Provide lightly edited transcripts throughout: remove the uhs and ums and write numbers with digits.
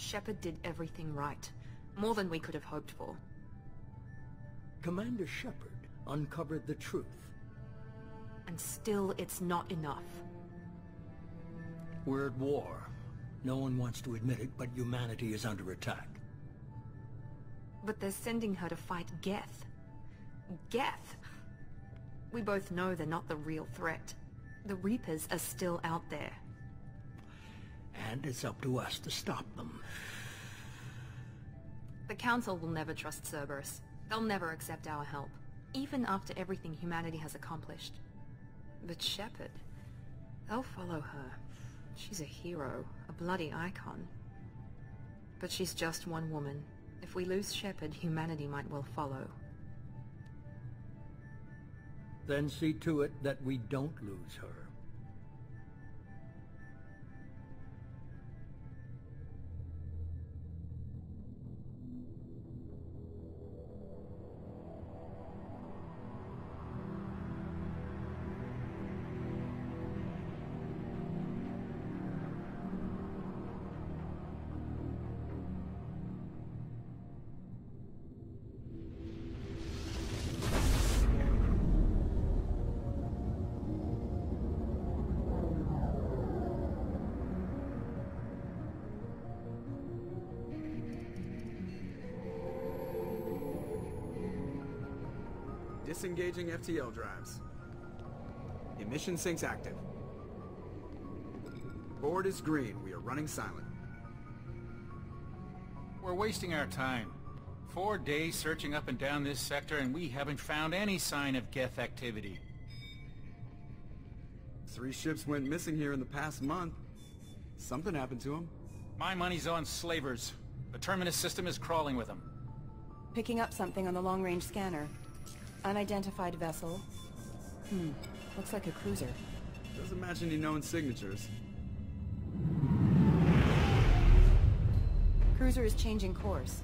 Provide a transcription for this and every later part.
Shepard did everything right. More than we could have hoped for. Commander Shepard uncovered the truth. And still, it's not enough. We're at war. No one wants to admit it, but humanity is under attack. But they're sending her to fight Geth. Geth! We both know they're not the real threat. The Reapers are still out there. And it's up to us to stop them. The Council will never trust Cerberus. They'll never accept our help, even after everything humanity has accomplished. But Shepard, they'll follow her. She's a hero, a bloody icon. But she's just one woman. If we lose Shepard, humanity might well follow. Then see to it that we don't lose her. Disengaging FTL drives. Emission sinks active. Board is green. We are running silent. We're wasting our time. 4 days searching up and down this sector, and we haven't found any sign of Geth activity. 3 ships went missing here in the past month. Something happened to them. My money's on slavers. The Terminus system is crawling with them. Picking up something on the long-range scanner. Unidentified vessel. Looks like a cruiser. Doesn't match any known signatures. Cruiser is changing course.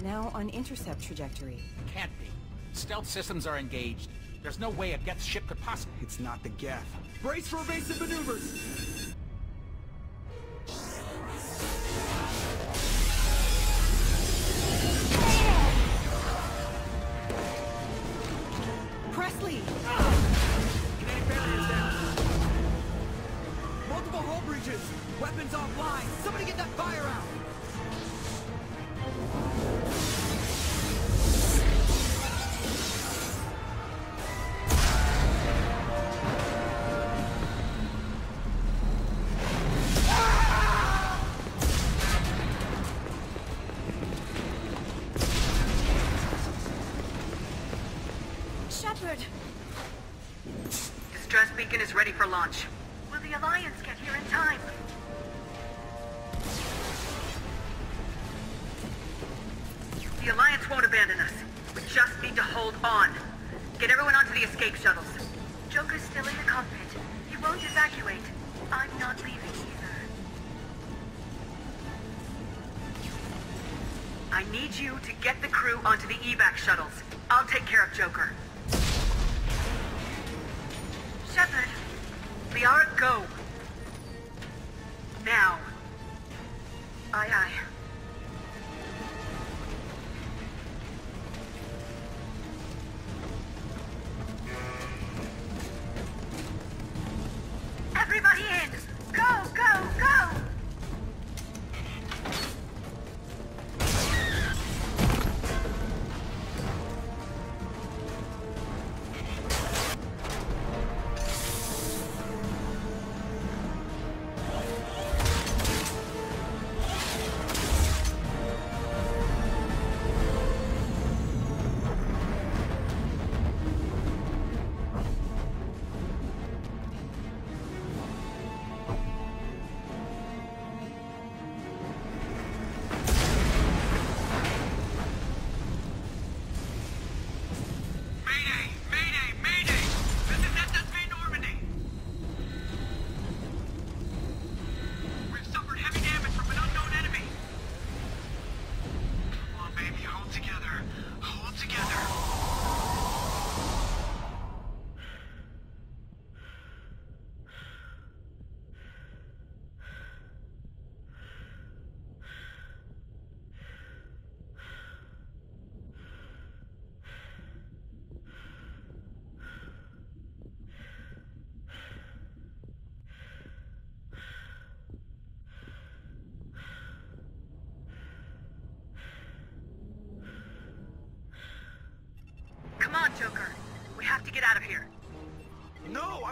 Now on intercept trajectory. Can't be. Stealth systems are engaged. There's no way a Geth ship could possibly... It's not the Geth. Brace for evasive maneuvers! Presley! Kinetic barriers down. Multiple hull breaches. Weapons offline. Somebody get that fire out. Shepard! Distress beacon is ready for launch. Will the Alliance get here in time? The Alliance won't abandon us. We just need to hold on. Get everyone onto the escape shuttles. Joker's still in the cockpit. He won't evacuate. I'm not leaving either. I need you to get the crew onto the evac shuttles. I'll take care of Joker. Shepard, Liara, go. Now. Aye, aye. Everybody in! Go, go, go!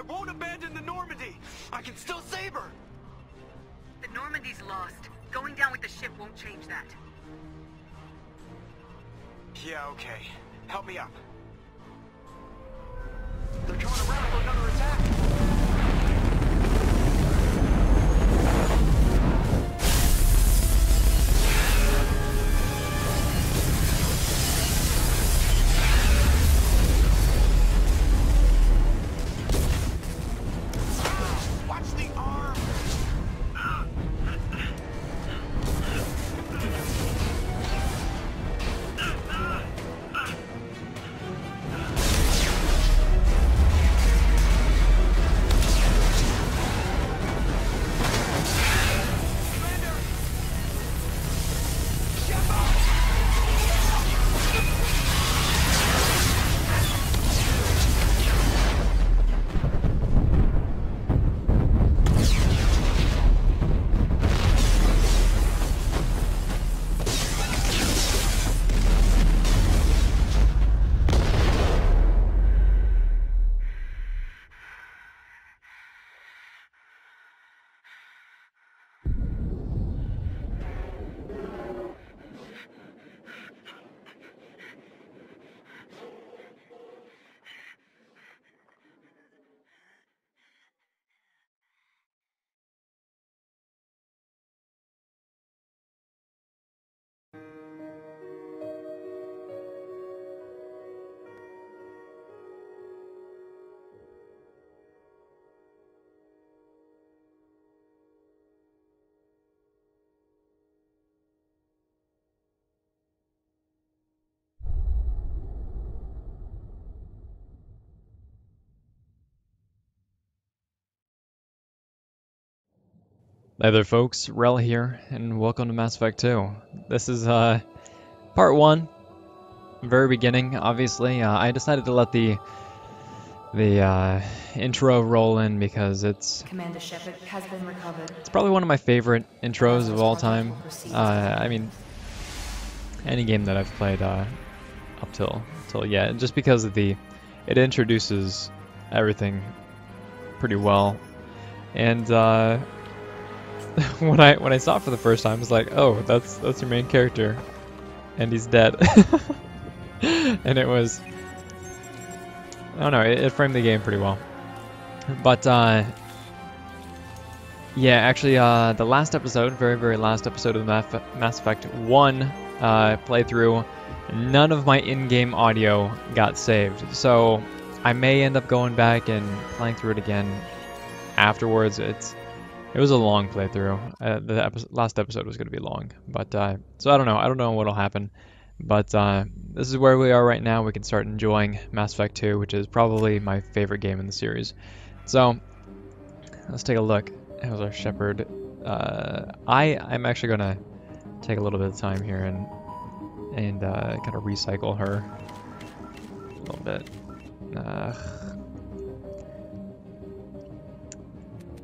won't abandon the Normandy! I can still save her! The Normandy's lost. Going down with the ship won't change that. Yeah, okay. Help me up. They're coming around for another attack! Hey there folks, Wrel here, and welcome to Mass Effect 2. This is part 1, very beginning, obviously. I decided to let the intro roll in because Commander Shepard has been recovered. it's probably one of my favorite intros of all time. I mean, any game that I've played up till yeah, just because of it introduces everything pretty well, and when I saw it for the first time, I was like, oh, that's your main character, and he's dead. And it was, I don't know, it framed the game pretty well. But yeah, actually, the last episode, very last episode of the Mass Effect 1 playthrough, none of my in-game audio got saved, so I may end up going back and playing through it again afterwards. It was a long playthrough. The last episode was going to be long, but so I don't know what'll happen. But this is where we are right now. We can start enjoying Mass Effect 2, which is probably my favorite game in the series. So let's take a look. How's our Shepard? I'm actually gonna take a little bit of time here and kind of recycle her a little bit.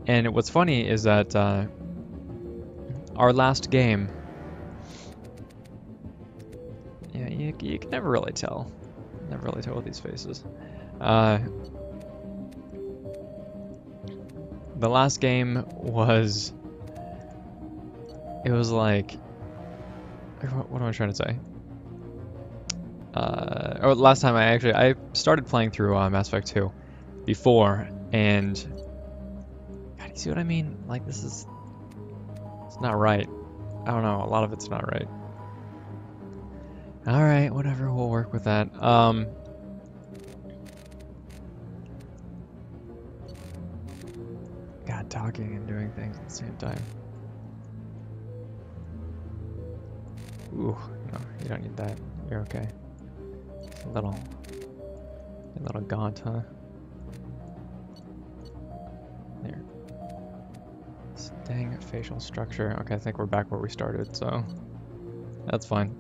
And what's funny is that our last game, yeah, you can never really tell. Never really tell with these faces. The last game was, it was like, what am I trying to say? Oh, last time I started playing through Mass Effect 2 before, and you see what I mean? Like, it's not right. I don't know, a lot of it's not right. Alright, whatever, we'll work with that. God, talking and doing things at the same time. Ooh, no, you don't need that. You're okay. It's a little gaunt, huh? There. Dang facial structure. Okay, I think we're back where we started, so that's fine.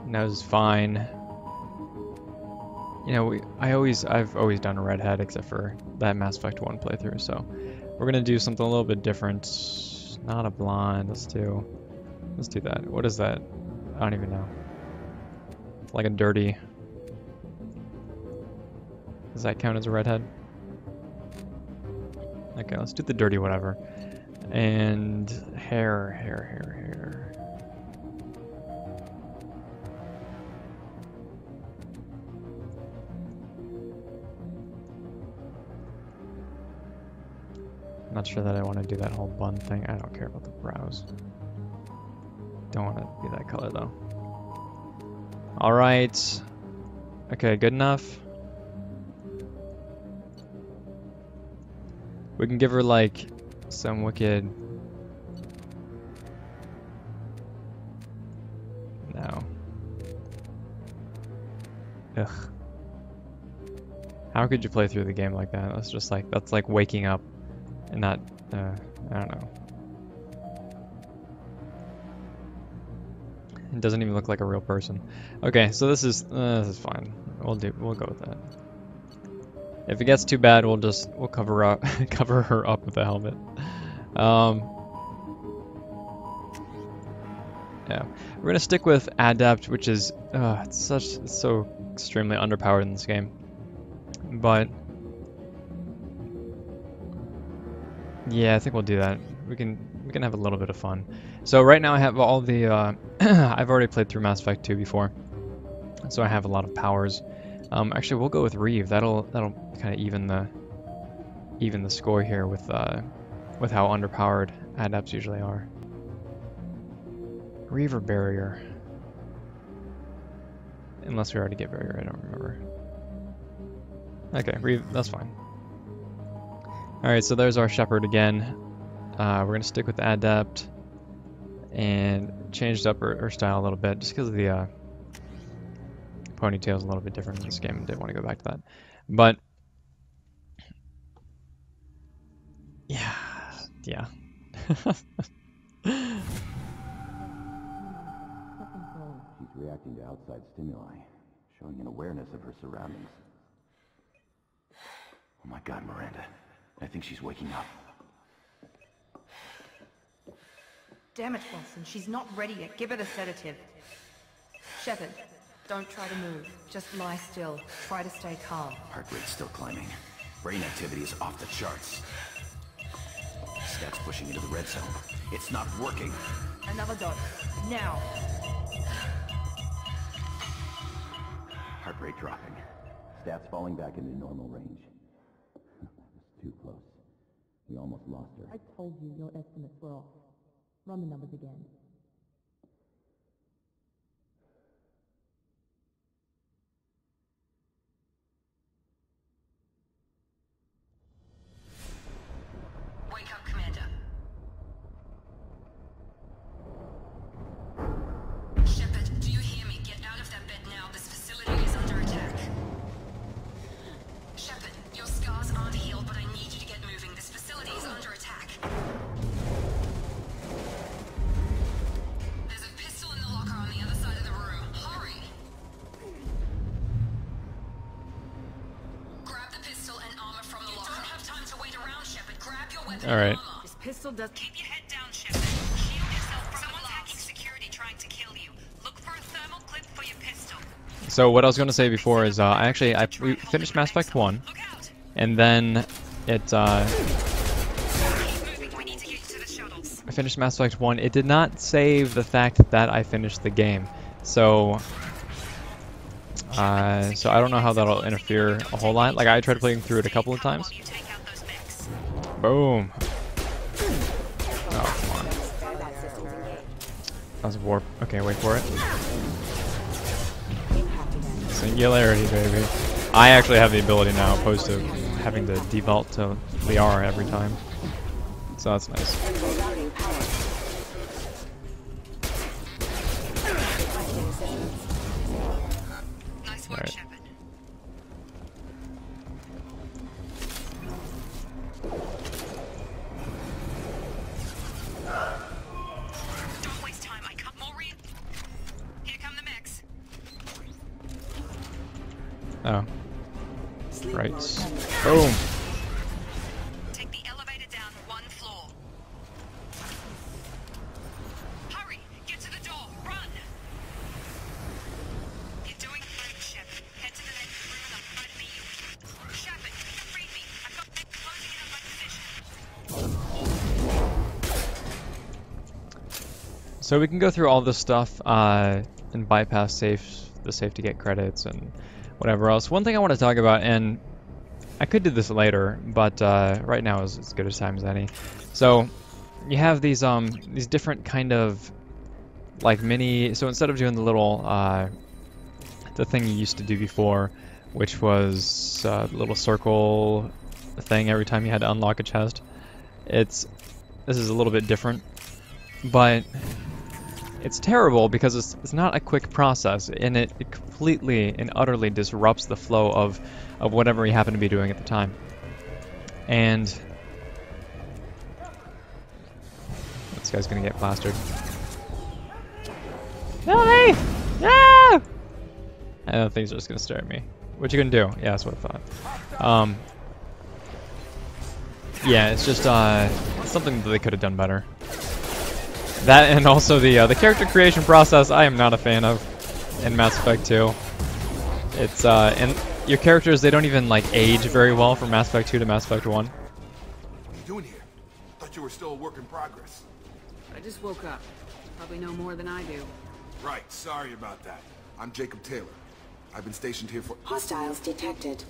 Nose is fine. You know, I've always done a redhead except for that Mass Effect 1 playthrough, so we're gonna do something a little bit different. Not a blonde. Let's do that. What is that? I don't even know. like a dirty... Does that count as a redhead? Okay, let's do the dirty whatever. And hair. Not sure that I want to do that whole bun thing. I don't care about the brows. Don't want to be that color though. Alright. Okay, good enough. We can give her like some wicked... No. Ugh. How could you play through the game like that? That's just like, that's like waking up and not, I don't know. It doesn't even look like a real person. Okay, so this is fine. We'll go with that. If it gets too bad, we'll cover her up with a helmet. Yeah, we're gonna stick with adept, which is it's so extremely underpowered in this game. But yeah, I think we'll do that. We can have a little bit of fun. So right now I have all the I've already played through Mass Effect 2 before, so I have a lot of powers. Actually, we'll go with Reeve. That'll kind of even the score here with how underpowered adepts usually are. Reeve or barrier? Unless we already get barrier, I don't remember. Okay, Reeve, that's fine. Alright, so there's our Shepard again. We're gonna stick with adept and changed up her style a little bit just because of the ponytail's a little bit different in this game. Didn't want to go back to that, but yeah. She's reacting to outside stimuli, showing an awareness of her surroundings. Oh my God, Miranda. I think she's waking up. Damn it, Wilson. She's not ready yet. Give her the sedative. Shepard, don't try to move. Just lie still. Try to stay calm. Heart rate's still climbing. Brain activity is off the charts. Stats pushing into the red zone. It's not working. Another dose. Now. Heart rate dropping. Stats falling back into normal range. It's too close. We almost lost her. I told you your estimates were off. Run the numbers again. Wake up, Commander. Shepard, do you hear me? Get out of that bed now. This facility is under attack. Shepard, your scars aren't healed, but I need you to get moving. This facility is under attack. There's a pistol in the locker on the other side of the room. Hurry! Grab the pistol and armor from the locker. You don't have time to wait around, Shepard. Grab your weapon All right. and armor. This pistol does... Keep your head down, Shepard. Shield yourself from someone's hacking security trying to kill you. Look for a thermal clip for your pistol. So what I was going to say before is we finished Mass Effect 1, and then I finished Mass Effect 1. It did not save the fact that I finished the game, so I don't know how that'll interfere a whole lot. Like, I tried playing through it a couple of times. Boom. Oh, come on. That was warp. Okay, wait for it. Singularity, baby. I actually have the ability now, opposed to having to default to Liara every time. So that's nice. Nice work, Right. Shepard. Don't waste time. I cut more real. Here come the mechs. Oh. Right. Boom. Take the elevator down one floor. Hurry! Get to the door! Run! You're doing So we can go through all this stuff and bypass the safe to get credits and whatever else. One thing I want to talk about, and I could do this later, but right now is as good a time as any. So you have these different kind of like mini. So instead of doing the little the thing you used to do before, which was a little circle thing every time you had to unlock a chest, this is a little bit different, but it's terrible because it's not a quick process, and it completely and utterly disrupts the flow of whatever you happen to be doing at the time. And this guy's gonna get plastered. No, me! No! I don't think he's just gonna stare at me. What you gonna do? Yeah, that's what I thought. Yeah, it's just something that they could have done better. That, and also the character creation process I am not a fan of in Mass Effect 2. It's and your characters, they don't even like age very well from Mass Effect 2 to Mass Effect 1. What are you doing here? Thought you were still a work in progress. I just woke up. Probably know more than I do. Right, sorry about that. I'm Jacob Taylor. I've been stationed here for— Hostiles detected.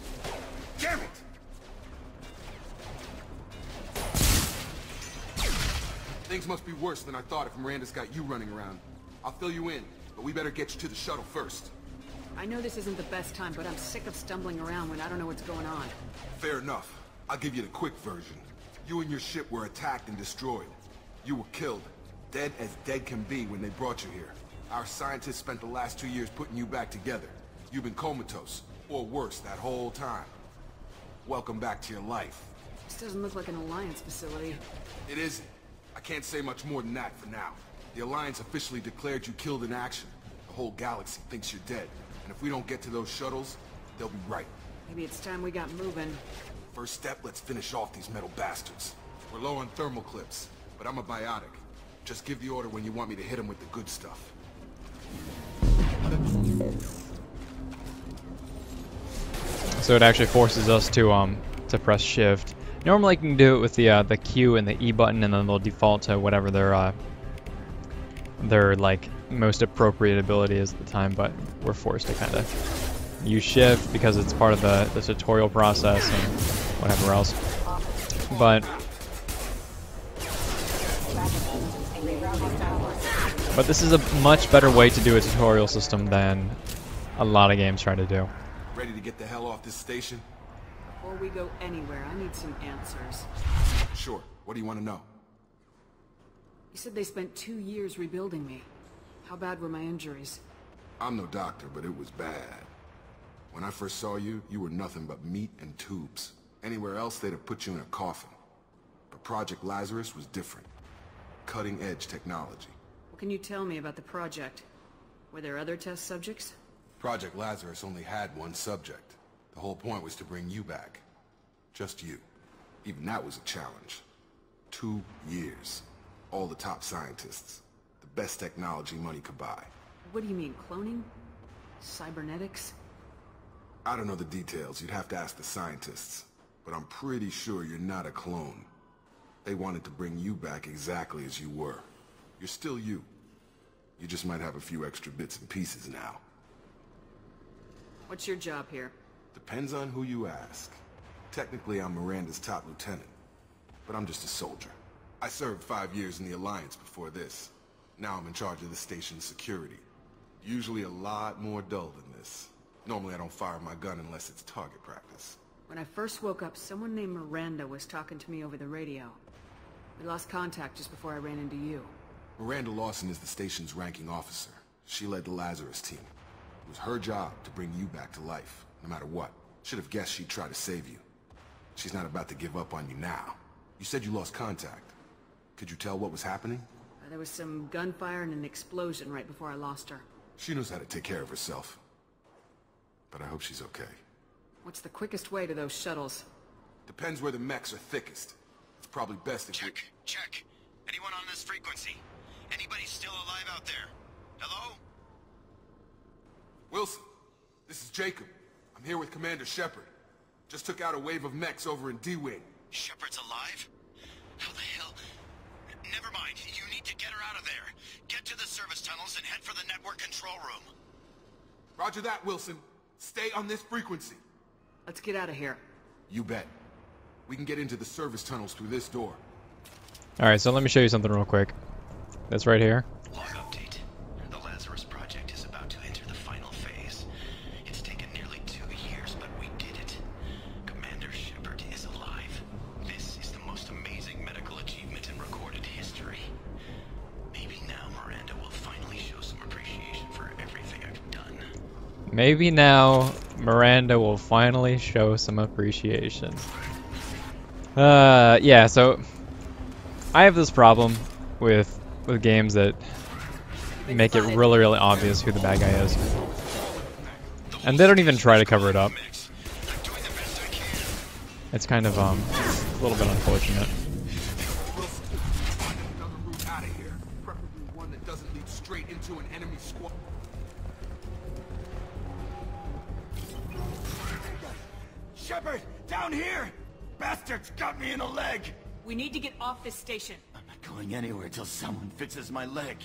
Damn it! Things must be worse than I thought if Miranda's got you running around. I'll fill you in, but we better get you to the shuttle first. I know this isn't the best time, but I'm sick of stumbling around when I don't know what's going on. Fair enough. I'll give you the quick version. You and your ship were attacked and destroyed. You were killed. Dead as dead can be when they brought you here. Our scientists spent the last 2 years putting you back together. You've been comatose, or worse, that whole time. Welcome back to your life. This doesn't look like an Alliance facility. It isn't. I can't say much more than that for now. The Alliance officially declared you killed in action. The whole galaxy thinks you're dead. And if we don't get to those shuttles, they'll be right. Maybe it's time we got moving. First step, let's finish off these metal bastards. We're low on thermal clips, but I'm a biotic. Just give the order when you want me to hit them with the good stuff. So it actually forces us to press shift. Normally you can do it with the Q and the E button, and then they'll default to whatever their like most appropriate ability is at the time, but we're forced to kind of use shift because it's part of the tutorial process and whatever else. But this is a much better way to do a tutorial system than a lot of games try to do. Ready to get the hell off this station? Before we go anywhere, I need some answers. Sure. What do you want to know? You said they spent 2 years rebuilding me. How bad were my injuries? I'm no doctor, but it was bad. When I first saw you, you were nothing but meat and tubes. Anywhere else, they'd have put you in a coffin. But Project Lazarus was different. Cutting-edge technology. What can you tell me about the project? Were there other test subjects? Project Lazarus only had one subject. The whole point was to bring you back. Just you. Even that was a challenge. 2 years. All the top scientists. The best technology money could buy. What do you mean, cloning? Cybernetics? I don't know the details. You'd have to ask the scientists. But I'm pretty sure you're not a clone. They wanted to bring you back exactly as you were. You're still you. You just might have a few extra bits and pieces now. What's your job here? Depends on who you ask. Technically, I'm Miranda's top lieutenant. But I'm just a soldier. I served 5 years in the Alliance before this. Now I'm in charge of the station's security. Usually a lot more dull than this. Normally I don't fire my gun unless it's target practice. When I first woke up, someone named Miranda was talking to me over the radio. We lost contact just before I ran into you. Miranda Lawson is the station's ranking officer. She led the Lazarus team. It was her job to bring you back to life, no matter what. Should have guessed she'd try to save you. She's not about to give up on you now. You said you lost contact. Could you tell what was happening? There was some gunfire and an explosion right before I lost her. She knows how to take care of herself. But I hope she's okay. What's the quickest way to those shuttles? Depends where the mechs are thickest. It's probably best if Check. Anyone on this frequency? Anybody still alive out there? Hello? Wilson, this is Jacob. I'm here with Commander Shepard. Just took out a wave of mechs over in D-Wing. Shepard's alive? How the hell? Never mind. You need to get her out of there. Get to tunnels and head for the network control room. Roger that, Wilson. Stay on this frequency. Let's get out of here. You bet. We can get into the service tunnels through this door. Alright, so let me show you something real quick. That's right here. Log update. The Lazarus project is about to enter the final phase. It's taken nearly 2 years, but we did it. Commander Shepard is alive. This is the most amazing medical achievement in recorded history. Maybe now Miranda will finally show some appreciation for everything I've done. Maybe now Miranda will finally show some appreciation. Yeah, so I have this problem with games that make it really, really obvious who the bad guy is. And they don't even try to cover it up. It's kind of, a little bit unfortunate. Find another route out of here, preferably one that doesn't lead straight into an enemy squad. Shepard, down here! Bastards got me in the leg! We need to get off this station. I'm not going anywhere till someone fixes my leg.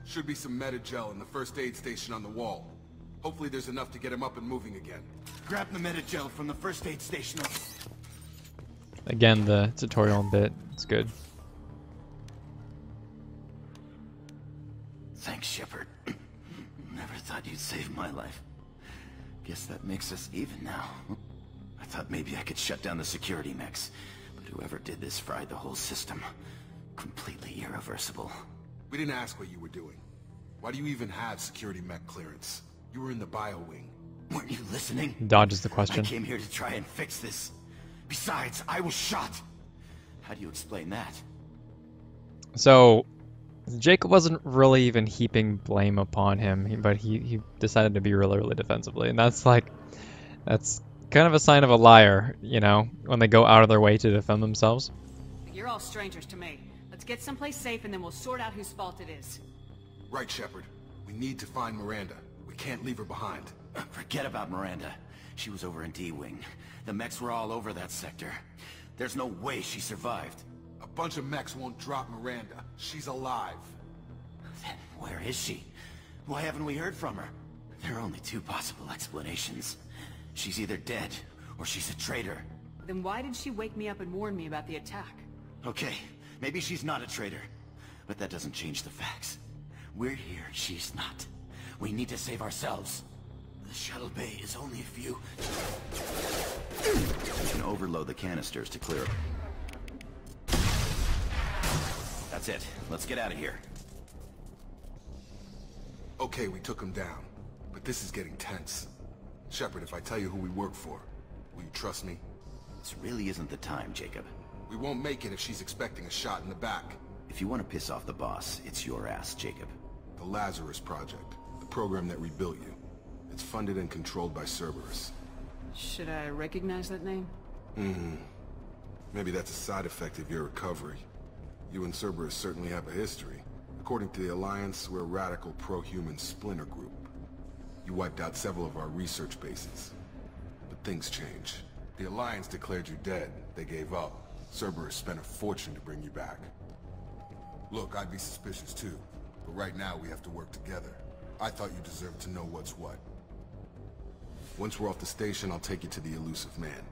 Should be some medi-gel in the first aid station on the wall. Hopefully there's enough to get him up and moving again. Grab the medi-gel from the first aid station. Again, the tutorial bit, it's good. Thanks, Shepard. Never thought you'd save my life. Guess that makes us even now. I thought maybe I could shut down the security mechs, but whoever did this fried the whole system. Completely irreversible. We didn't ask what you were doing. Why do you even have security mech clearance? You were in the bio wing. Weren't you listening? Dodges the question. I came here to try and fix this. Besides, I was shot. How do you explain that? So, Jacob wasn't really even heaping blame upon him, but he decided to be really, really defensively. And that's kind of a sign of a liar, you know, when they go out of their way to defend themselves. You're all strangers to me. Let's get someplace safe and then we'll sort out whose fault it is. Right, Shepard. We need to find Miranda. We can't leave her behind. Forget about Miranda. She was over in D-Wing. The mechs were all over that sector. There's no way she survived. A bunch of mechs won't drop Miranda. She's alive. Then where is she? Why haven't we heard from her? There are only two possible explanations. She's either dead, or she's a traitor. Then why did she wake me up and warn me about the attack? Okay, maybe she's not a traitor. But that doesn't change the facts. We're here, she's not. We need to save ourselves. The shuttle bay is only a few... You can overload the canisters to clear... That's it. Let's get out of here. Okay, we took him down. But this is getting tense. Shepard, if I tell you who we work for, will you trust me? This really isn't the time, Jacob. We won't make it if she's expecting a shot in the back. If you want to piss off the boss, it's your ass, Jacob. The Lazarus Project. The program that rebuilt you. It's funded and controlled by Cerberus. Should I recognize that name? Maybe that's a side effect of your recovery. You and Cerberus certainly have a history. According to the Alliance, we're a radical pro-human splinter group. You wiped out several of our research bases. But things change. The Alliance declared you dead. They gave up. Cerberus spent a fortune to bring you back. Look, I'd be suspicious too. But right now we have to work together. I thought you deserved to know what's what. Once we're off the station, I'll take you to the elusive man.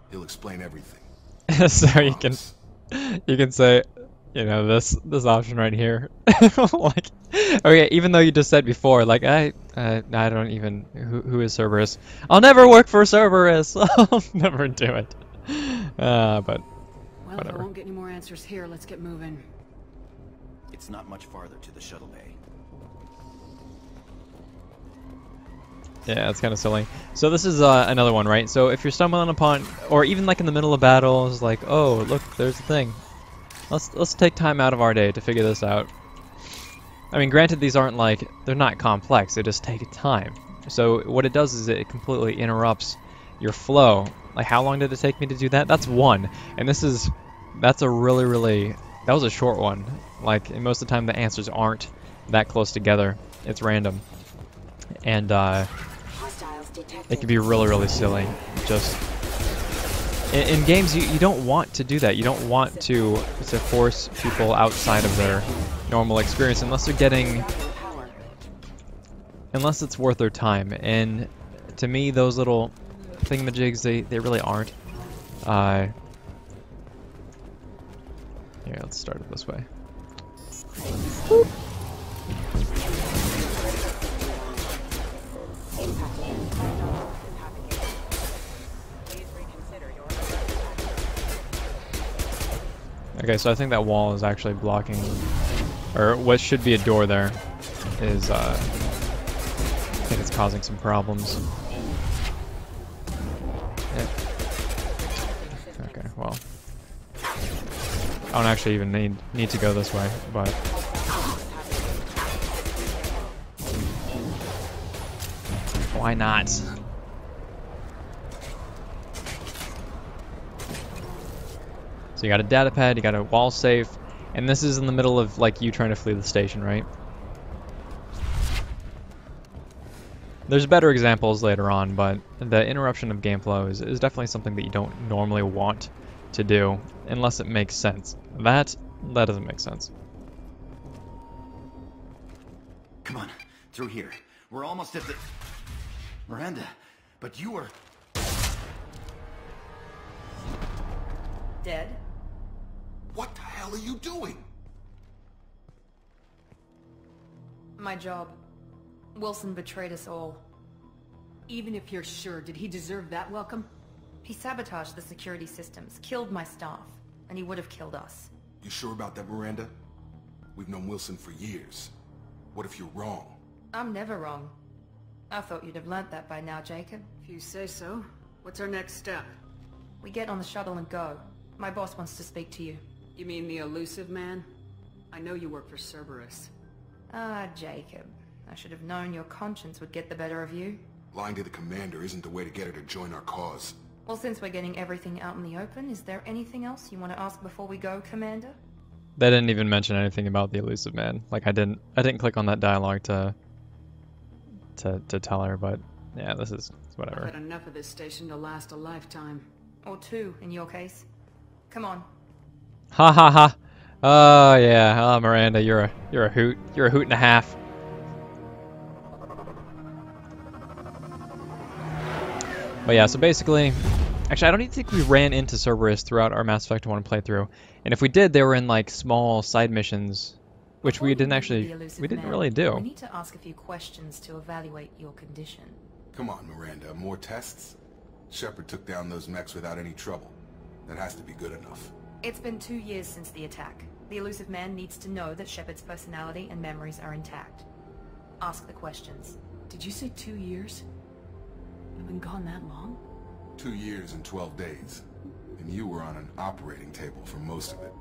He'll explain everything. So you can say, you know, this option right here. Like, okay, even though you just said before, like I don't even who is Cerberus? I'll never work for Cerberus. I'll never do it. But well, whatever. if I won't get any more answers here, let's get moving. It's not much farther to the shuttle bay. Yeah, it's kind of silly. So this is another one, right? So if you're stumbling upon, or even like in the middle of battle, it's like, oh, look, there's the thing. Let's take time out of our day to figure this out. I mean, granted, these aren't like, they're not complex, they just take time. So what it does is it completely interrupts your flow. Like, how long did it take me to do that? That's one. And that's a really, that was a short one. Like, and most of the time the answers aren't that close together. It's random. And it can be really silly. Just in games, you don't want to do that. You don't want to force people outside of their normal experience unless they're getting unless it's worth their time. And to me, those little thingamajigs, they really aren't. Here, let's start it this way. Boop. Okay, so I think that wall is actually blocking, or what should be a door there is, I think it's causing some problems. Yeah. Okay, well. I don't actually even need to go this way, but... why not? So you got a data pad, you got a wall safe, and this is in the middle of, like, you trying to flee the station, right? There's better examples later on, but the interruption of game flow is definitely something that you don't normally want to do, unless it makes sense. That doesn't make sense. Come on, through here. We're almost at the... Miranda, but you were... Dead? What the hell are you doing? My job. Wilson betrayed us all. Even if you're sure, did he deserve that welcome? He sabotaged the security systems, killed my staff, and he would have killed us. You sure about that, Miranda? We've known Wilson for years. What if you're wrong? I'm never wrong. I thought you'd have learnt that by now, Jacob. If you say so. What's our next step? We get on the shuttle and go. My boss wants to speak to you. You mean the elusive man? I know you work for Cerberus. Ah, Jacob. I should have known your conscience would get the better of you. Lying to the commander isn't the way to get her to join our cause. Well, since we're getting everything out in the open, is there anything else you want to ask before we go, Commander? They didn't even mention anything about the elusive man. Like, I didn't click on that dialogue to tell her, but yeah, this is whatever. I've had enough of this station to last a lifetime. Or two, in your case. Come on. Ha ha ha. Oh yeah, oh Miranda, you're a hoot. You're a hoot and a half. But yeah, so basically, actually I don't even think we ran into Cerberus throughout our Mass Effect 1 playthrough. And if we did, they were in like small side missions, which we didn't really do. We need to ask a few questions to evaluate your condition. Come on, Miranda, more tests? Shepard took down those mechs without any trouble. That has to be good enough. It's been 2 years since the attack. The elusive man needs to know that Shepard's personality and memories are intact. Ask the questions. Did you say 2 years? I've been gone that long? 2 years and 12 days. And you were on an operating table for most of it.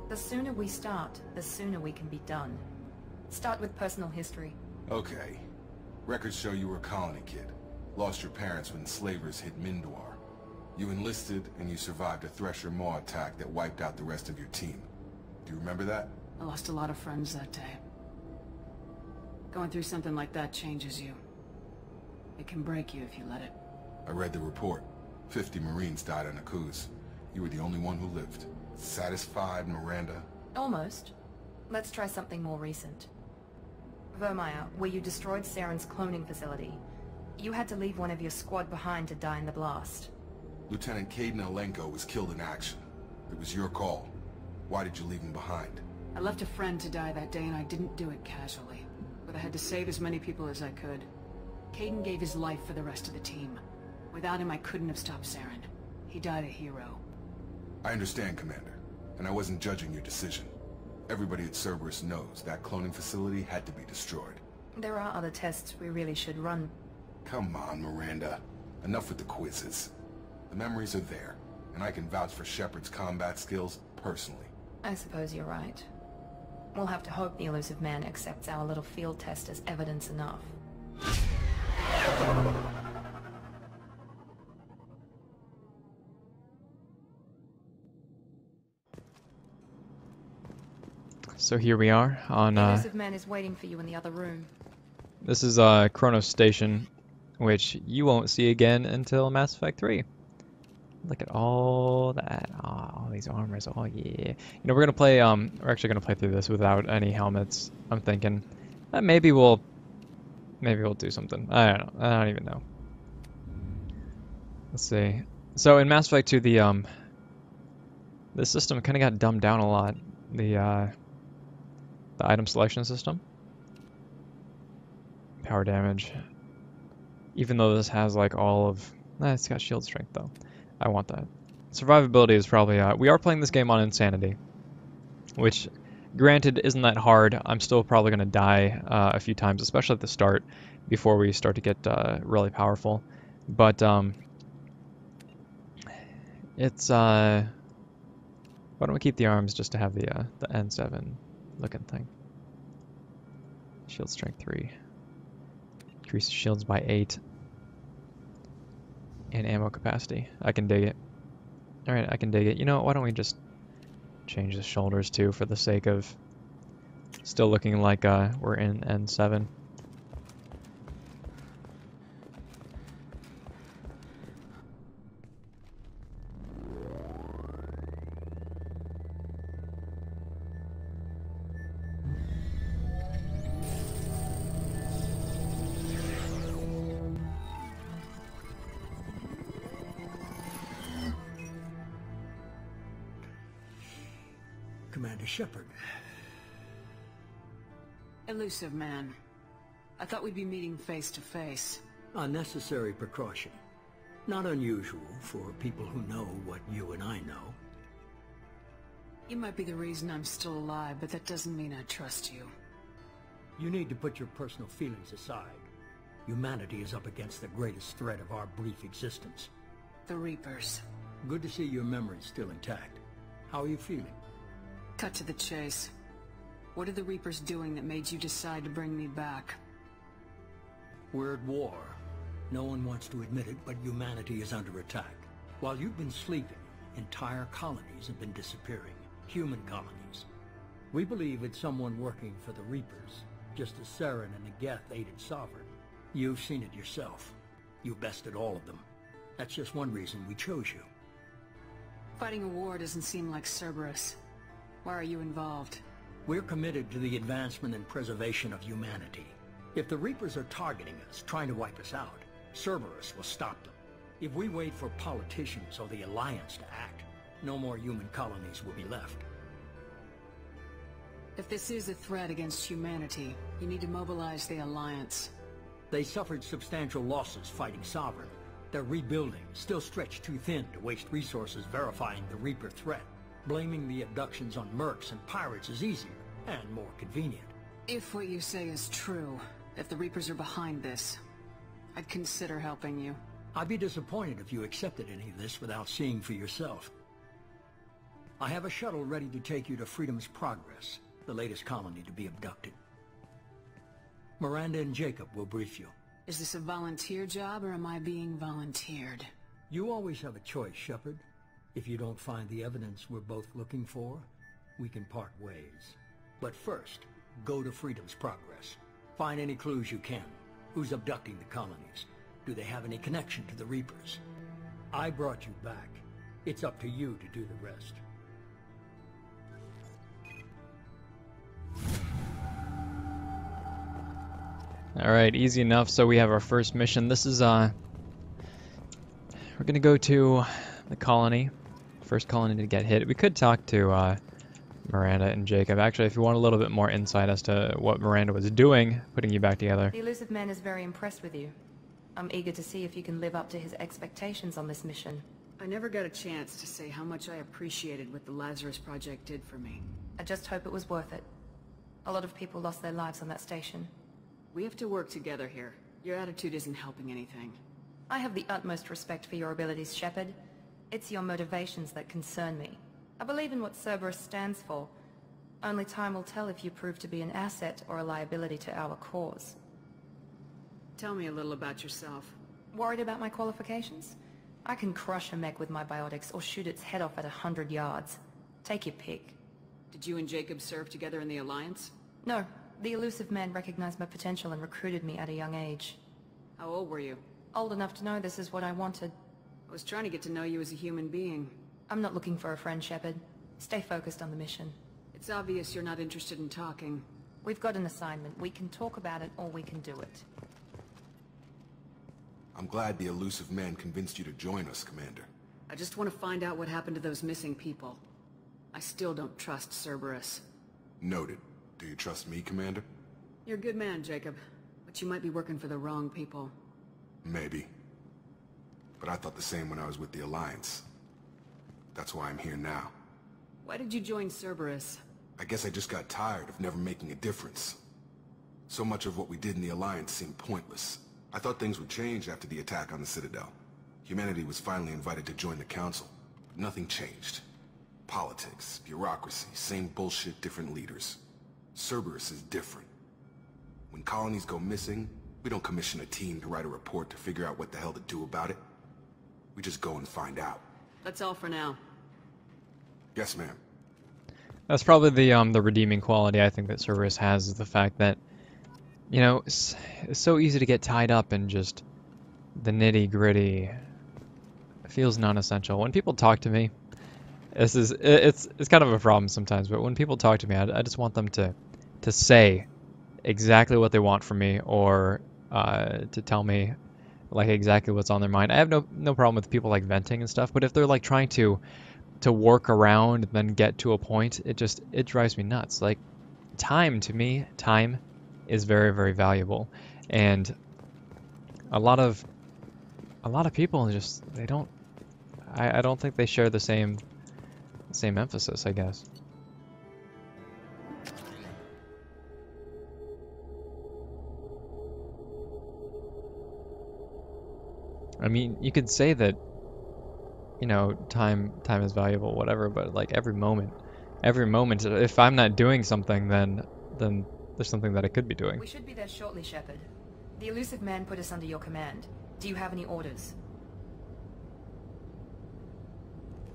The sooner we start, the sooner we can be done. Start with personal history. Okay. Records show you were a colony kid. Lost your parents when slavers hit Mindor. You enlisted and you survived a Thresher Maw attack that wiped out the rest of your team. Do you remember that? I lost a lot of friends that day. Going through something like that changes you. It can break you if you let it. I read the report. 50 Marines died on Akuz. You were the only one who lived. Satisfied, Miranda? Almost. Let's try something more recent. Vermeer, where you destroyed Saren's cloning facility. You had to leave one of your squad behind to die in the blast. Lieutenant Caden Alenko was killed in action. It was your call. Why did you leave him behind? I left a friend to die that day and I didn't do it casually. But I had to save as many people as I could. Caden gave his life for the rest of the team. Without him, I couldn't have stopped Saren. He died a hero. I understand, Commander. And I wasn't judging your decision. Everybody at Cerberus knows that cloning facility had to be destroyed. There are other tests we really should run. Come on, Miranda. Enough with the quizzes. The memories are there, and I can vouch for Shepard's combat skills personally. I suppose you're right. We'll have to hope the elusive man accepts our little field test as evidence enough. So here we are on, The elusive man is waiting for you in the other room. This is Kronos Station, which you won't see again until Mass Effect 3. Look at all that. Oh, all these armors. Oh yeah. You know, we're gonna play. We're actually gonna play through this without any helmets. I'm thinking maybe we'll Maybe we'll do something. I don't know. I don't even know. Let's see. So in Mass Effect 2, the system kind of got dumbed down a lot. The item selection system. Power damage. Even though this has like all of... it's got shield strength though. I want that. Survivability is probably... we are playing this game on Insanity. Which, granted, isn't that hard. I'm still probably going to die a few times, especially at the start, before we start to get really powerful. But, it's... why don't we keep the arms just to have the N7 looking thing. Shield strength 3. Increase shields by 8. And ammo capacity. I can dig it. Alright, I can dig it. You know what, why don't we just change the shoulders too for the sake of still looking like we're in N7. Commander Shepard. Elusive man. I thought we'd be meeting face to face. A necessary precaution. Not unusual for people who know what you and I know. You might be the reason I'm still alive, but that doesn't mean I trust you. You need to put your personal feelings aside. Humanity is up against the greatest threat of our brief existence. The Reapers. Good to see your memory's still intact. How are you feeling? Cut to the chase. What are the Reapers doing that made you decide to bring me back? We're at war. No one wants to admit it, but humanity is under attack. While you've been sleeping, entire colonies have been disappearing. Human colonies. We believe it's someone working for the Reapers, just as Saren and the Geth aided Sovereign. You've seen it yourself. You bested all of them. That's just one reason we chose you. Fighting a war doesn't seem like Cerberus. Why are you involved? We're committed to the advancement and preservation of humanity. If the Reapers are targeting us, trying to wipe us out, Cerberus will stop them. If we wait for politicians or the Alliance to act, no more human colonies will be left. If this is a threat against humanity, you need to mobilize the Alliance. They suffered substantial losses fighting Sovereign. They're rebuilding, still stretched too thin to waste resources verifying the Reaper threat. Blaming the abductions on mercs and pirates is easier and more convenient. If what you say is true, if the Reapers are behind this, I'd consider helping you. I'd be disappointed if you accepted any of this without seeing for yourself. I have a shuttle ready to take you to Freedom's Progress, the latest colony to be abducted. Miranda and Jacob will brief you. Is this a volunteer job, or am I being volunteered? You always have a choice, Shepard. If you don't find the evidence we're both looking for, we can part ways. But first, go to Freedom's Progress. Find any clues you can. Who's abducting the colonies? Do they have any connection to the Reapers? I brought you back. It's up to you to do the rest. Alright, easy enough. So we have our first mission. This is, we're gonna go to the colony. First colony to get hit. We could talk to, Miranda and Jacob. Actually, if you want a little bit more insight as to what Miranda was doing, putting you back together. The Elusive Man is very impressed with you. I'm eager to see if you can live up to his expectations on this mission. I never got a chance to say how much I appreciated what the Lazarus Project did for me. I just hope it was worth it. A lot of people lost their lives on that station. We have to work together here. Your attitude isn't helping anything. I have the utmost respect for your abilities, Shepard. It's your motivations that concern me. I believe in what Cerberus stands for. Only time will tell if you prove to be an asset or a liability to our cause. Tell me a little about yourself. Worried about my qualifications? I can crush a mech with my biotics or shoot its head off at 100 yards. Take your pick. Did you and Jacob serve together in the Alliance? No. The Elusive Man recognized my potential and recruited me at a young age. How old were you? Old enough to know this is what I wanted. I was trying to get to know you as a human being. I'm not looking for a friend, Shepard. Stay focused on the mission. It's obvious you're not interested in talking. We've got an assignment. We can talk about it or we can do it. I'm glad the elusive man convinced you to join us, Commander. I just want to find out what happened to those missing people. I still don't trust Cerberus. Noted. Do you trust me, Commander? You're a good man, Jacob. But you might be working for the wrong people. Maybe. But I thought the same when I was with the Alliance. That's why I'm here now. Why did you join Cerberus? I guess I just got tired of never making a difference. So much of what we did in the Alliance seemed pointless. I thought things would change after the attack on the Citadel. Humanity was finally invited to join the Council. But nothing changed. Politics, bureaucracy, same bullshit, different leaders. Cerberus is different. When colonies go missing, we don't commission a team to write a report to figure out what the hell to do about it. We just go and find out. That's all for now. Yes, ma'am. That's probably the redeeming quality I think that Cerberus has, is the fact that, you know, it's so easy to get tied up in just the nitty-gritty. It feels non-essential. When people talk to me, it's kind of a problem sometimes, but when people talk to me, I just want them to say exactly what they want from me, or to tell me like exactly what's on their mind. I have no problem with people like venting and stuff, but if they're like trying to work around and then get to a point, it drives me nuts. Like, time, to me, time is very, very valuable, and a lot of people just, they don't, I don't think they share the same emphasis, I guess. I mean, you could say that, you know, time is valuable, whatever, but like every moment, if I'm not doing something, then there's something that I could be doing. We should be there shortly, Shepard. The elusive man put us under your command. Do you have any orders?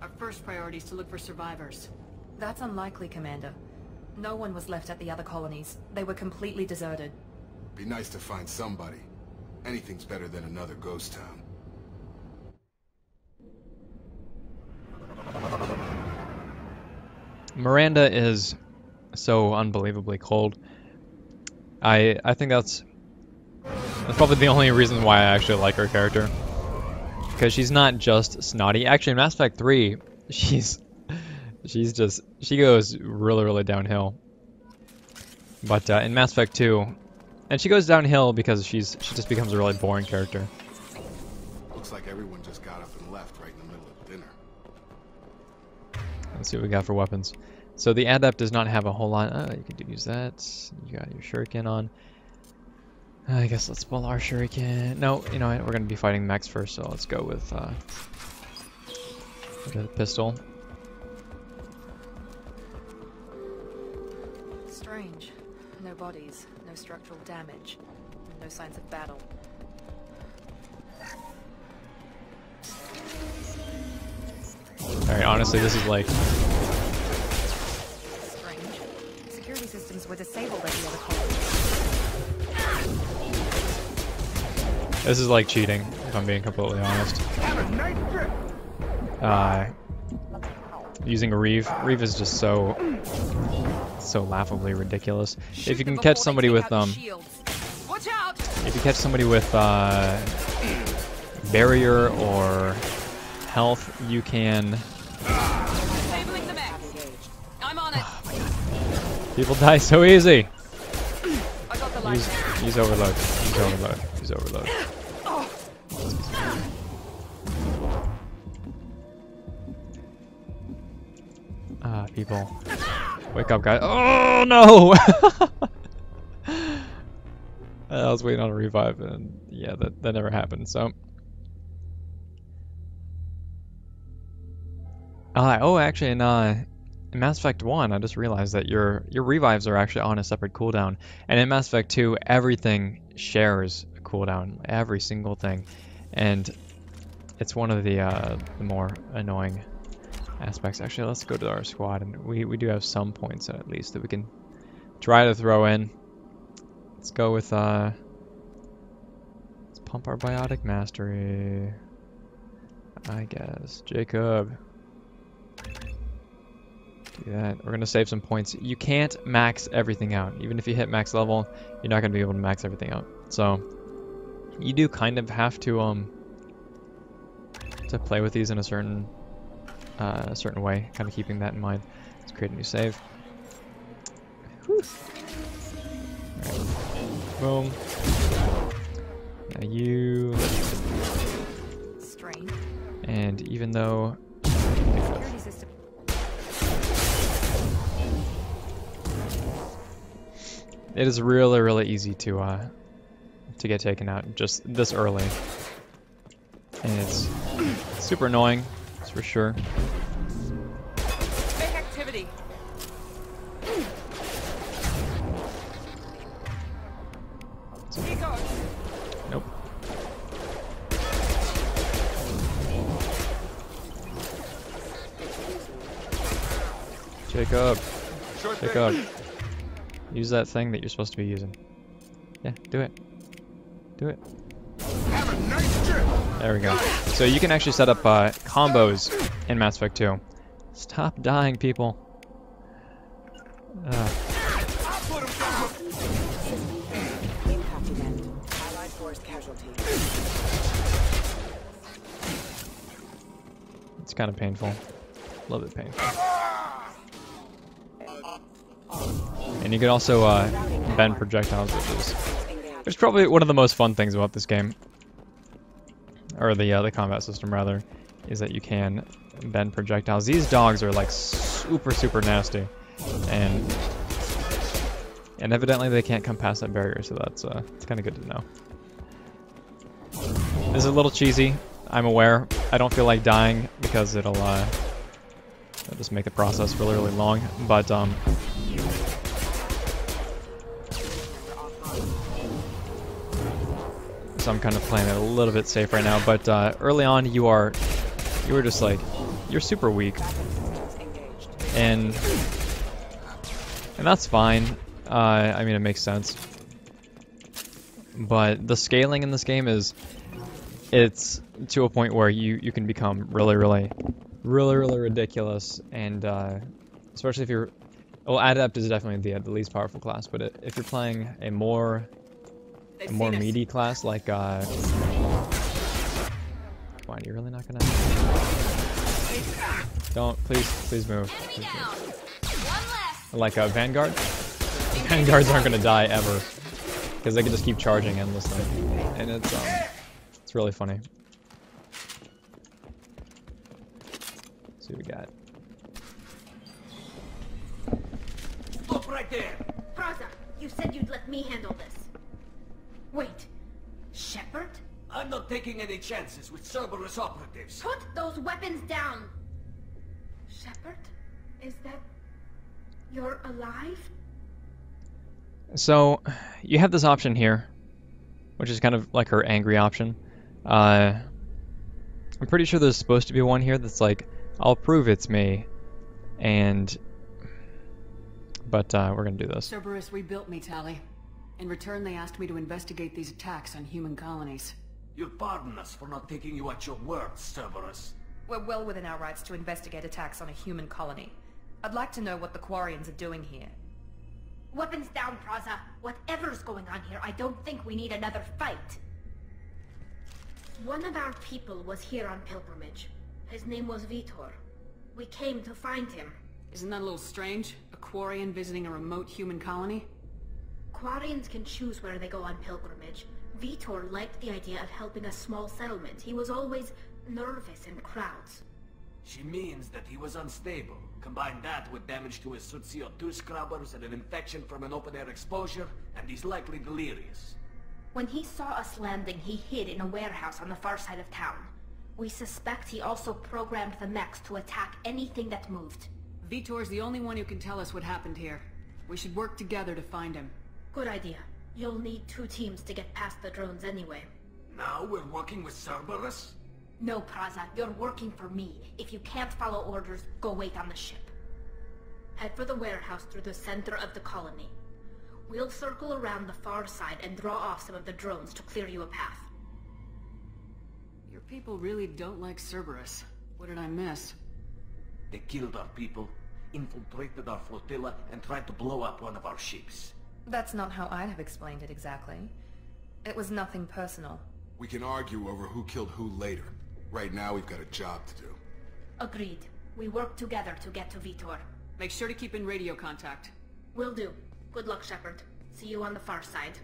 Our first priority is to look for survivors. That's unlikely, Commander. No one was left at the other colonies. They were completely deserted. Be nice to find somebody. Anything's better than another ghost town. Miranda is so unbelievably cold. I think that's probably the only reason why I actually like her character. Because she's not just snotty. Actually, in Mass Effect 3, she goes really, really downhill. But in Mass Effect 2, and she goes downhill because she just becomes a really boring character. Looks like everyone just got up and left right in the middle of dinner. Let's see what we got for weapons. So the Adept does not have a whole lot. You could use that. You got your shuriken on. I guess let's pull our shuriken. No, you know what? We're going to be fighting mechs first, so let's go with the pistol. Strange. No bodies, no structural damage, no signs of battle. Alright, honestly, this is like... Strange. Security systems were disabled at the other colony. This is like cheating, if I'm being completely honest. Using a Reeve. Reeve is just so laughably ridiculous. If you can catch somebody with barrier or health, you can. I'm on it. People die so easy. Use overload. Use overload. Use overload. People. Wake up, guys. Oh, no! I was waiting on a revive, and yeah, that never happened, so. Oh, actually, in Mass Effect 1, I just realized that your revives are actually on a separate cooldown. And in Mass Effect 2, everything shares a cooldown. Every single thing. And it's one of the more annoying aspects. Actually, let's go to our squad, and we do have some points at least that we can try to throw in. Let's go with let's pump our biotic mastery, I guess. Jacob, do that. We're gonna save some points. You can't max everything out. Even if you hit max level, you're not gonna be able to max everything out. So You do kind of have to play with these in a certain way, kind of keeping that in mind. Let's create a new save. Whew. Right. Boom. Now you. Strange. And even though Security system. it is really, really easy to get taken out just this early, and it's super annoying, that's for sure. Big activity. Nope. Jacob. Jacob. Use that thing that you're supposed to be using. Yeah, do it. Do it. Have a nice trip. There we go. So you can actually set up combos in Mass Effect 2. Stop dying, people. Impact event. Allied force casualty. It's kind of painful. A little bit painful. And you can also bend projectiles, which is probably one of the most fun things about this game. Or the combat system, rather, is that you can bend projectiles. These dogs are like super, super nasty. And evidently they can't come past that barrier, so that's it's kind of good to know. This is a little cheesy, I'm aware. I don't feel like dying because it'll just make the process really, really long. But so I'm kind of playing it a little bit safe right now. But early on, you were just like, you're super weak, and that's fine. I mean, it makes sense. But the scaling in this game it's to a point where you can become really, really ridiculous, and especially if you're, well, Adept is definitely the least powerful class, but if you're playing a more meaty class like come on, you're really not gonna, don't, please move. Like Vanguard. Vanguards aren't gonna die ever because they can just keep charging endlessly, and it's really funny. Let's see what we got. Stop right there! Praza, you said you'd let me handle this. Wait, Shepard? I'm not taking any chances with Cerberus operatives. Put those weapons down! Shepard? Is that... you're alive? So, you have this option here, which is kind of like her angry option. I'm pretty sure there's supposed to be one here that's like, I'll prove it's me, but we're gonna do this. Cerberus rebuilt me, Tali. In return, they asked me to investigate these attacks on human colonies. You'll pardon us for not taking you at your word, Cerberus. We're well within our rights to investigate attacks on a human colony. I'd like to know what the Quarians are doing here. Weapons down, Praza. Whatever's going on here, I don't think we need another fight. One of our people was here on pilgrimage. His name was Vitor. We came to find him. Isn't that a little strange? A Quarian visiting a remote human colony? Quarians can choose where they go on pilgrimage. Vitor liked the idea of helping a small settlement. He was always nervous in crowds. She means that he was unstable. Combine that with damage to his suit CO2 scrubbers and an infection from an open-air exposure, and he's likely delirious. When he saw us landing, he hid in a warehouse on the far side of town. We suspect he also programmed the mechs to attack anything that moved. Vitor's the only one who can tell us what happened here. We should work together to find him. Good idea. You'll need 2 teams to get past the drones anyway. Now we're working with Cerberus? No, Praza, you're working for me. If you can't follow orders, go wait on the ship. Head for the warehouse through the center of the colony. We'll circle around the far side and draw off some of the drones to clear you a path. Your people really don't like Cerberus. What did I miss? They killed our people, infiltrated our flotilla, and tried to blow up one of our ships. That's not how I'd have explained it exactly. It was nothing personal. We can argue over who killed who later. Right now, we've got a job to do. Agreed. We work together to get to Vitor. Make sure to keep in radio contact. Will do. Good luck, Shepard. See you on the far side.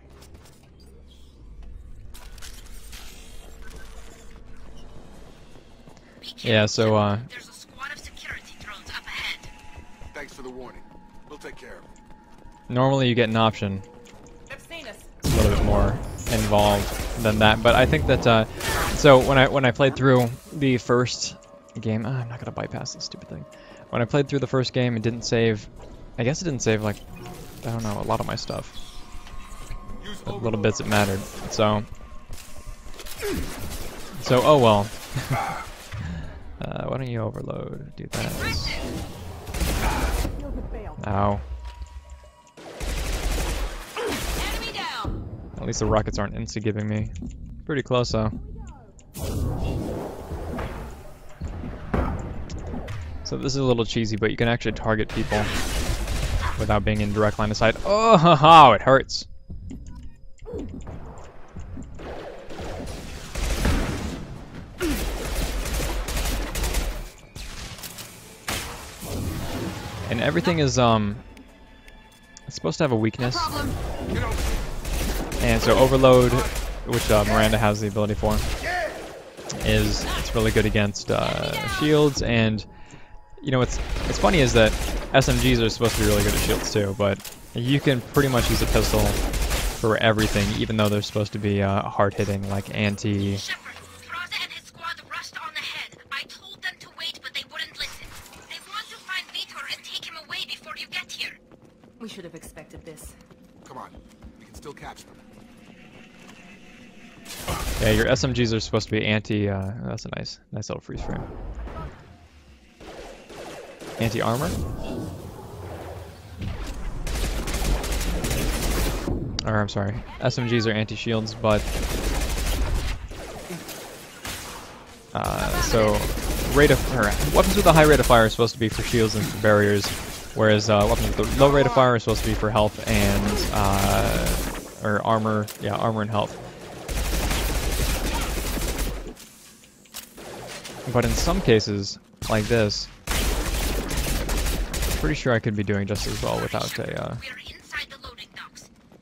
Yeah, so, There's a squad of security drones up ahead. Thanks for the warning. We'll take care of it. normally you get an option. They've seen us. It's a little bit more involved than that, but I think that, so when I played through the first game, I'm not gonna bypass this stupid thing. When I played through the first game, it didn't save, I guess it didn't save, like, I don't know, a lot of my stuff. But little bits that mattered, so oh well. Why don't you overload? Do that. Ow. At least the rockets aren't insta-giving me. Pretty close though. So this is a little cheesy, but you can actually target people without being in direct line of sight. Oh, it hurts. And everything is it's supposed to have a weakness. And so overload, which Miranda has the ability for, it's really good against shields. And you know what's funny is that SMGs are supposed to be really good at shields too, but you can pretty much use a pistol for everything, even though they're supposed to be hard hitting, like anti. Shepard, Praza and his squad rushed on ahead. I told them to wait, but they wouldn't listen. They want to find Vitor and take him away before you get here. We should have expected this. Come on, we can still catch them. Yeah, your SMGs are supposed to be anti. That's a nice little freeze frame. Anti-armor? Or I'm sorry, SMGs are anti-shields, but so weapons with a high rate of fire are supposed to be for shields and for barriers, whereas weapons with a low rate of fire are supposed to be for health and or armor. Yeah, armor and health. But in some cases, like this, I'm pretty sure I could be doing just as well without a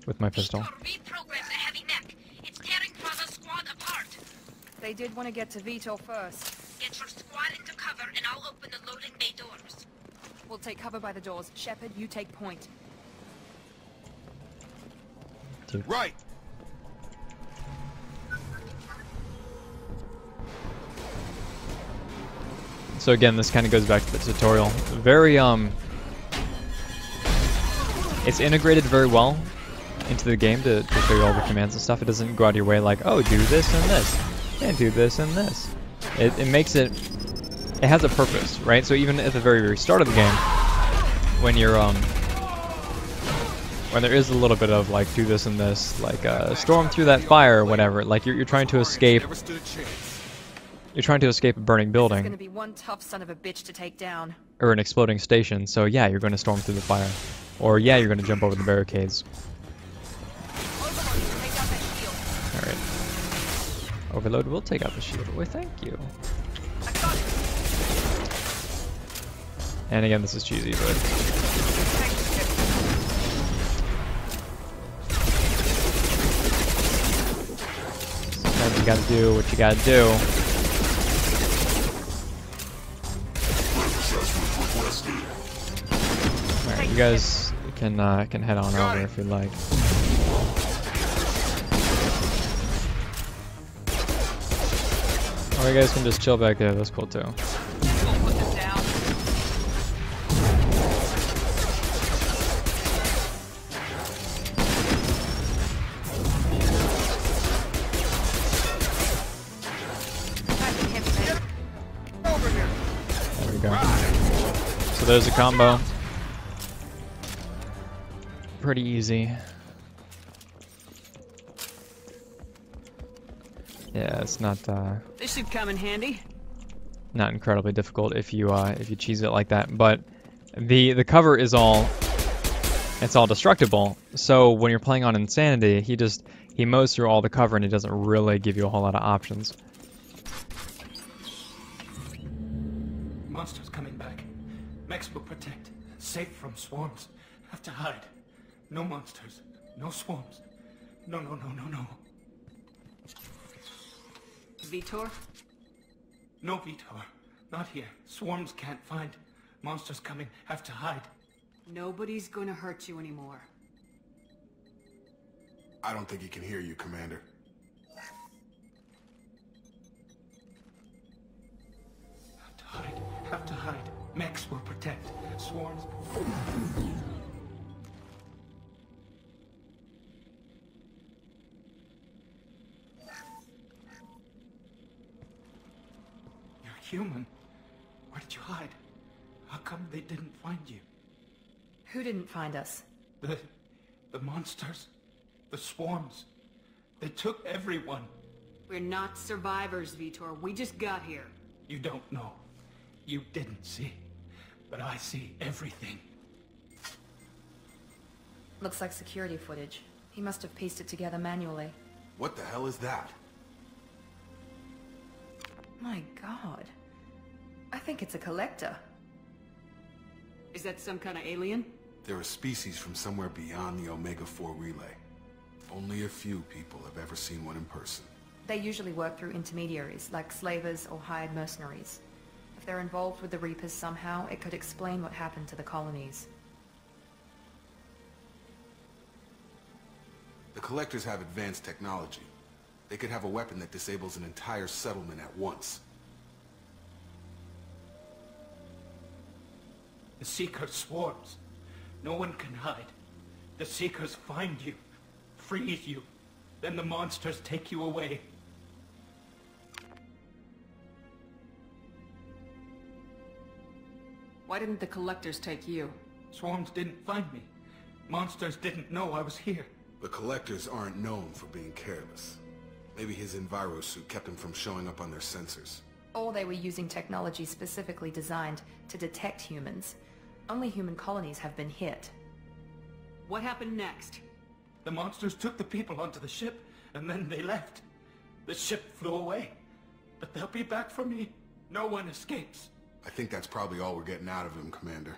with my pistol. They did want to get to Vitor first. Get your squad into cover and I'll open the loading bay doors. We'll take cover by the doors. Shepard, you take point. Right. So again, this kind of goes back to the tutorial. Very it's integrated very well into the game to show you all the commands and stuff. It doesn't go out of your way like, oh, do this and this, and do this and this. It makes it has a purpose, right? So even at the very start of the game, when you're when there is a little bit of like do this and this, like storm through that fire or whatever, like you're trying to escape. You're trying to escape a burning building. It's gonna be one tough son of a bitch to take down. Or an exploding station, so yeah, you're going to storm through the fire. Or yeah, you're going to jump over the barricades. Alright. Overload will take out the shield. Well, thank you. And again, this is cheesy, but... sometimes you gotta do what you gotta do. Alright, you guys can head on over if you'd like. Or you guys can just chill back there, that's cool too. There we go. So there's a combo. Pretty easy. Yeah, it's not This should come in handy. not incredibly difficult if you cheese it like that, but the cover is all destructible. So when you're playing on Insanity, he he mows through all the cover and he doesn't really give you a whole lot of options. Monsters coming back. Mechs will protect. Safe from swarms. Have to hide. No monsters. No swarms. No. Vitor? No, Vitor. Not here. Swarms can't find. Monsters coming. Have to hide. Nobody's gonna hurt you anymore. I don't think he can hear you, Commander. Have to hide. Mechs will protect. Swarms. You're human. Where did you hide? How come they didn't find you? Who didn't find us? The monsters. The swarms. They took everyone. We're not survivors, Vitor. We just got here. You don't know. You didn't see. But I see everything. Looks like security footage. He must have pieced it together manually. What the hell is that? My god. I think it's a collector. Is that some kind of alien? They're a species from somewhere beyond the Omega-4 relay. Only a few people have ever seen one in person. They usually work through intermediaries, like slavers or hired mercenaries. If they're involved with the Reapers somehow, it could explain what happened to the colonies. The Collectors have advanced technology. They could have a weapon that disables an entire settlement at once. The Seekers swarms. No one can hide. The Seekers find you, freeze you, then the monsters take you away. Why didn't the Collectors take you? Swarms didn't find me. Monsters didn't know I was here. The Collectors aren't known for being careless. Maybe his enviro suit kept him from showing up on their sensors. Or they were using technology specifically designed to detect humans. Only human colonies have been hit. What happened next? The monsters took the people onto the ship, and then they left. The ship flew away. But they'll be back for me. No one escapes. I think that's probably all we're getting out of him, Commander.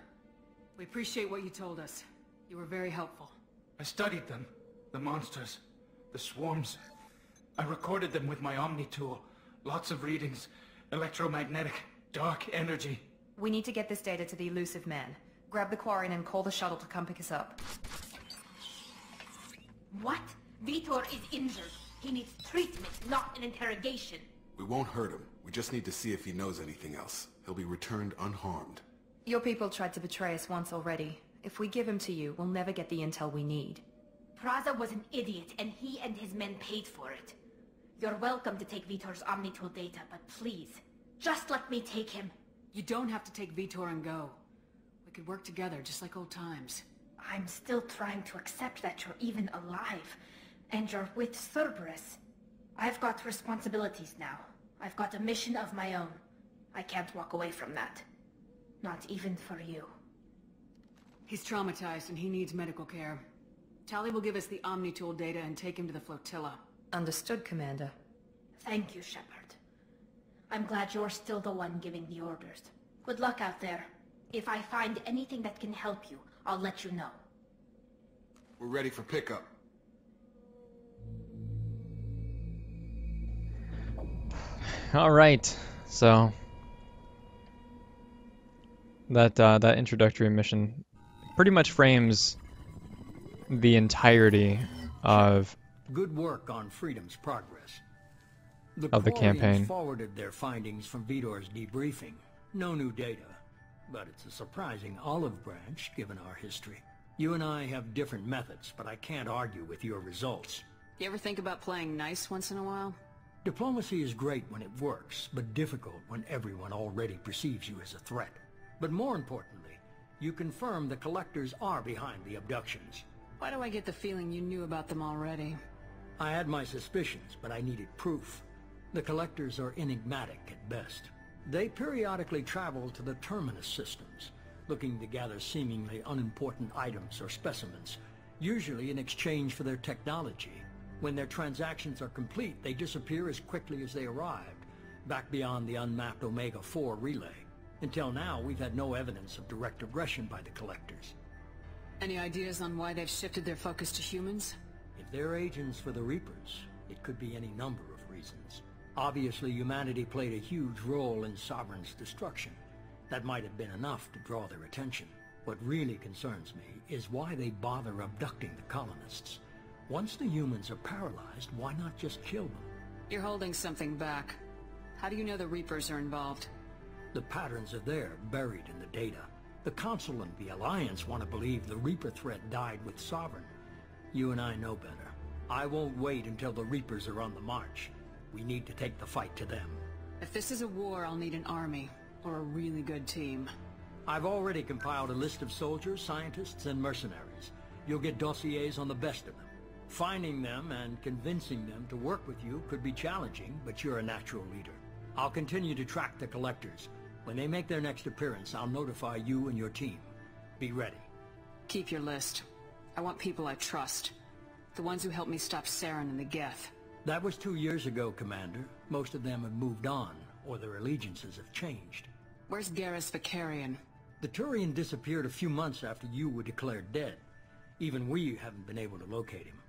We appreciate what you told us. You were very helpful. I studied them. The monsters. The swarms. I recorded them with my Omni tool. Lots of readings. Electromagnetic. Dark energy. We need to get this data to the elusive man. Grab the Quarian and call the shuttle to come pick us up. What? Vitor is injured. He needs treatment, not an interrogation. We won't hurt him. We just need to see if he knows anything else. He'll be returned unharmed. Your people tried to betray us once already. If we give him to you, we'll never get the intel we need. Praza was an idiot, and he and his men paid for it. You're welcome to take Vitor's Omnitool data, but please, just let me take him. You don't have to take Vitor and go. We could work together, just like old times. I'm still trying to accept that you're even alive, and you're with Cerberus. I've got responsibilities now. I've got a mission of my own. I can't walk away from that. Not even for you. He's traumatized and he needs medical care. Tali will give us the Omnitool data and take him to the flotilla. Understood, Commander. Thank you, Shepard. I'm glad you're still the one giving the orders. Good luck out there. If I find anything that can help you, I'll let you know. We're ready for pickup. All right, so that introductory mission pretty much frames the entirety of Good work on Freedom's progress. The Quarians campaign forwarded their findings from Vitor's debriefing. No new data, but it's a surprising olive branch given our history. You and I have different methods, but I can't argue with your results. You ever think about playing nice once in a while? Diplomacy is great when it works, but difficult when everyone already perceives you as a threat. But more importantly, you confirm the Collectors are behind the abductions. Why do I get the feeling you knew about them already? I had my suspicions, but I needed proof. The Collectors are enigmatic at best. They periodically travel to the Terminus systems, looking to gather seemingly unimportant items or specimens, usually in exchange for their technology. When their transactions are complete, they disappear as quickly as they arrived, back beyond the unmapped Omega-4 relay. Until now, we've had no evidence of direct aggression by the Collectors. Any ideas on why they've shifted their focus to humans? If they're agents for the Reapers, it could be any number of reasons. Obviously, humanity played a huge role in Sovereign's destruction. That might have been enough to draw their attention. What really concerns me is why they bother abducting the colonists. Once the humans are paralyzed, why not just kill them? You're holding something back. How do you know the Reapers are involved? The patterns are there, buried in the data. The Council and the Alliance want to believe the Reaper threat died with Sovereign. You and I know better. I won't wait until the Reapers are on the march. We need to take the fight to them. If this is a war, I'll need an army, or a really good team. I've already compiled a list of soldiers, scientists, and mercenaries. You'll get dossiers on the best of them. Finding them and convincing them to work with you could be challenging, but you're a natural leader. I'll continue to track the Collectors. When they make their next appearance, I'll notify you and your team. Be ready. Keep your list. I want people I trust. The ones who helped me stop Saren and the Geth. That was 2 years ago, Commander. Most of them have moved on, or their allegiances have changed. Where's Garrus Vakarian? The Turian disappeared a few months after you were declared dead. Even we haven't been able to locate him.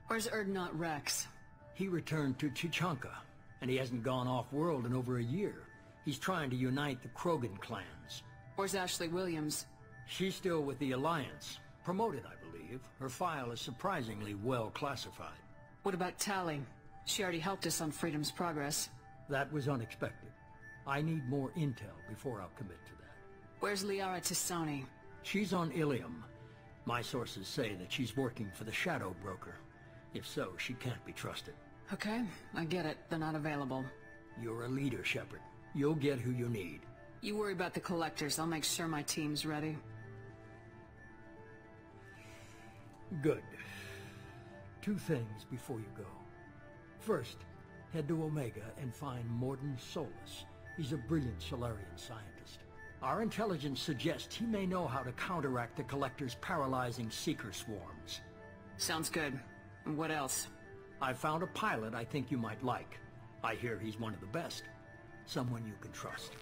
Where's Erdnot Rex? He returned to Chichanka, and he hasn't gone off-world in over a year. He's trying to unite the Krogan clans. Where's Ashley Williams? She's still with the Alliance. Promoted, I believe. Her file is surprisingly well classified. What about Tali? She already helped us on Freedom's Progress. That was unexpected. I need more intel before I'll commit to that. Where's Liara Tassoni? She's on Ilium. My sources say that she's working for the Shadow Broker. If so, she can't be trusted. Okay, I get it. They're not available. You're a leader, Shepard. You'll get who you need. You worry about the Collectors. I'll make sure my team's ready. Good. 2 things before you go. First, head to Omega and find Morden Solus. He's a brilliant Solarian scientist. Our intelligence suggests he may know how to counteract the Collector's paralyzing Seeker swarms. Sounds good. And what else? I found a pilot I think you might like. I hear he's one of the best. Someone you can trust.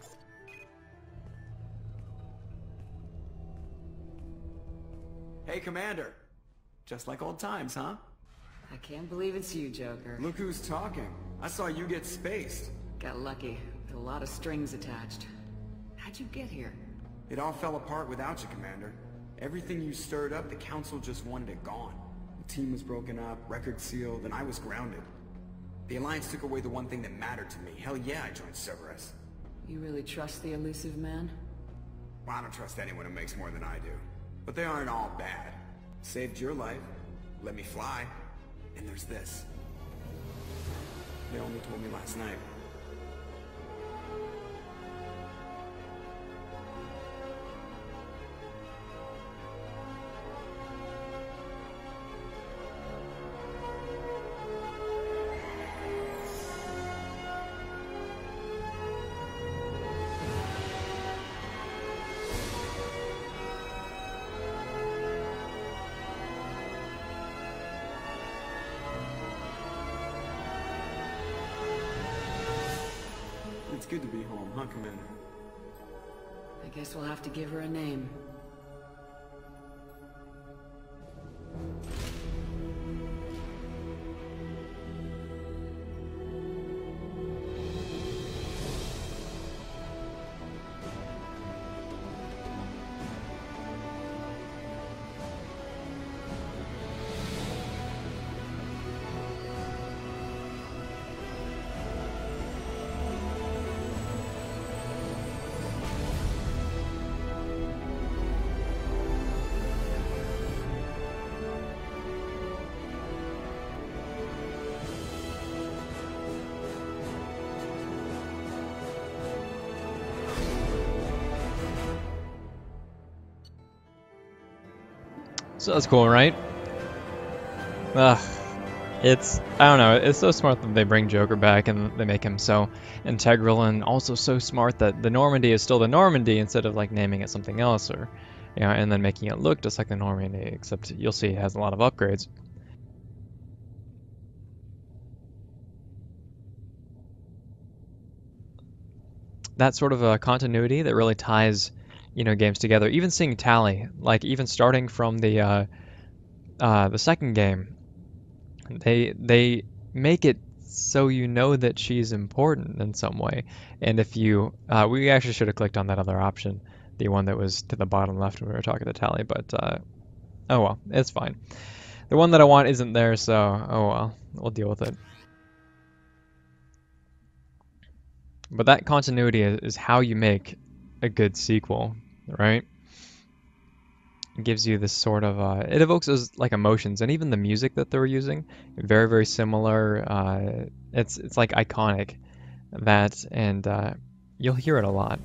Hey, Commander. Just like old times, huh? I can't believe it's you, Joker. Look who's talking. I saw you get spaced. Got lucky, with a lot of strings attached. How'd you get here? It all fell apart without you, Commander. Everything you stirred up, the Council just wanted it gone. The team was broken up, record sealed, and I was grounded. The Alliance took away the one thing that mattered to me. Hell yeah, I joined Cerberus. You really trust the elusive man? Well, I don't trust anyone who makes more than I do. But they aren't all bad. Saved your life, let me fly, and there's this. They only told me last night. It's good to be home, huh, Commander? I guess we'll have to give her a name. So that's cool, right? Ugh. It's, I don't know, it's so smart that they bring Joker back and they make him so integral, and also so smart that the Normandy is still the Normandy instead of like naming it something else, or, you know, and then making it look just like the Normandy, except you'll see it has a lot of upgrades. that sort of a continuity that really ties, you know, games together. Even seeing Tali, like even starting from the second game, they make it so you know that she's important in some way. And if you, we actually should have clicked on that other option, the one that was to the bottom left when we were talking to Tali, but oh well, it's fine. The one that I want isn't there, so oh well, we'll deal with it. But that continuity is how you make a good sequel, right? It gives you this sort of, it evokes those like emotions, and even the music that they were using, very, very similar. It's like iconic, that, and you'll hear it a lot.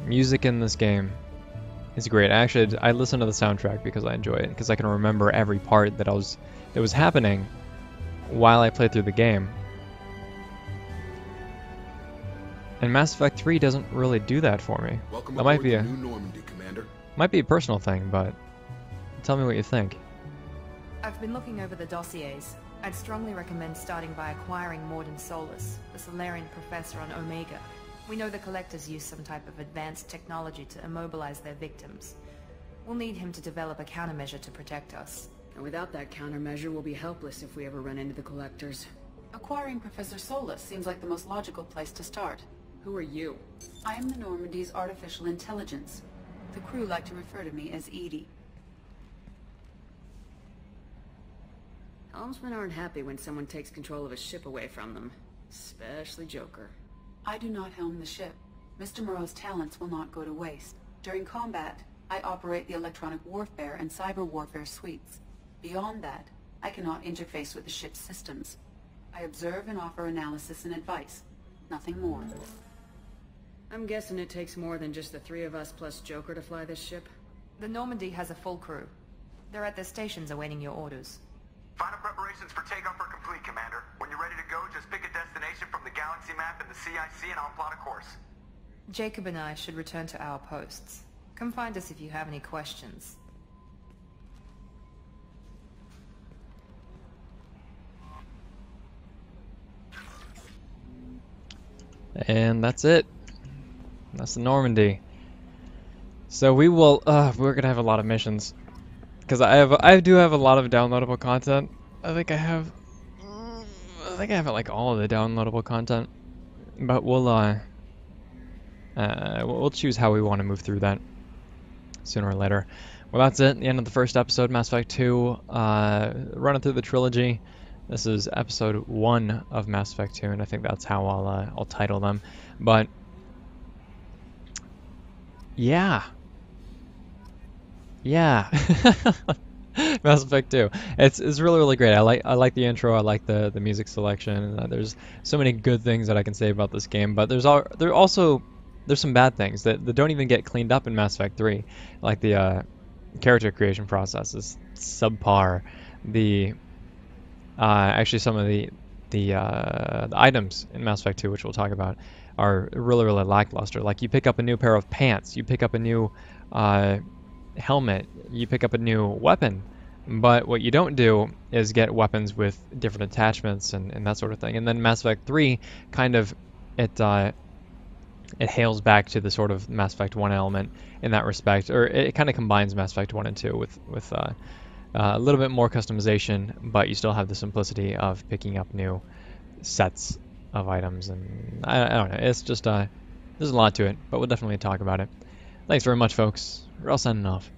Music in this game is great. Actually, I listen to the soundtrack because I enjoy it, because I can remember every part that was happening while I played through the game. And Mass Effect 3 doesn't really do that for me. Welcome That might be aboard the New Normandy, Commander. might be a personal thing, but tell me what you think. I've been looking over the dossiers. I'd strongly recommend starting by acquiring Morden Solus, the Solarian professor on Omega. We know the Collectors use some type of advanced technology to immobilize their victims. We'll need him to develop a countermeasure to protect us. And without that countermeasure, we'll be helpless if we ever run into the Collectors. Acquiring Professor Solus seems like the most logical place to start. Who are you? I am the Normandy's artificial intelligence. The crew like to refer to me as Edie. Helmsmen aren't happy when someone takes control of a ship away from them. Especially Joker. I do not helm the ship. Mr. Moreau's talents will not go to waste. During combat, I operate the electronic warfare and cyber warfare suites. Beyond that, I cannot interface with the ship's systems. I observe and offer analysis and advice. Nothing more. I'm guessing it takes more than just the three of us plus Joker to fly this ship? The Normandy has a full crew. They're at their stations awaiting your orders. Final preparations for takeoff are complete, Commander. When you're ready to go, just pick a destination from the galaxy map and the CIC and I'll plot a course. Jacob and I should return to our posts. Come find us if you have any questions. And that's it. That's the Normandy. So we will, we're gonna have a lot of missions. Because I do have a lot of downloadable content. I think I have like all of the downloadable content. But we'll choose how we want to move through that sooner or later. Well, that's it. The end of the first episode, Mass Effect 2. Running through the trilogy. This is episode 1 of Mass Effect 2, and I think that's how I'll title them. But yeah. Mass Effect 2. It's really, really great. I like the intro. I like the music selection. There's so many good things that I can say about this game, but there's some bad things that don't even get cleaned up in Mass Effect 3, like the character creation process is subpar. Actually some of the items in Mass Effect 2, which we'll talk about, are really, really lackluster. Like you pick up a new pair of pants, you pick up a new helmet, you pick up a new weapon, but what you don't do is get weapons with different attachments and that sort of thing. And then Mass Effect 3 kind of it hails back to the sort of Mass Effect 1 element in that respect, or it kind of combines Mass Effect 1 and 2 with a little bit more customization, but you still have the simplicity of picking up new sets of items. And I don't know, it's just there's a lot to it, but we'll definitely talk about it. Thanks very much, folks. We're all signing off.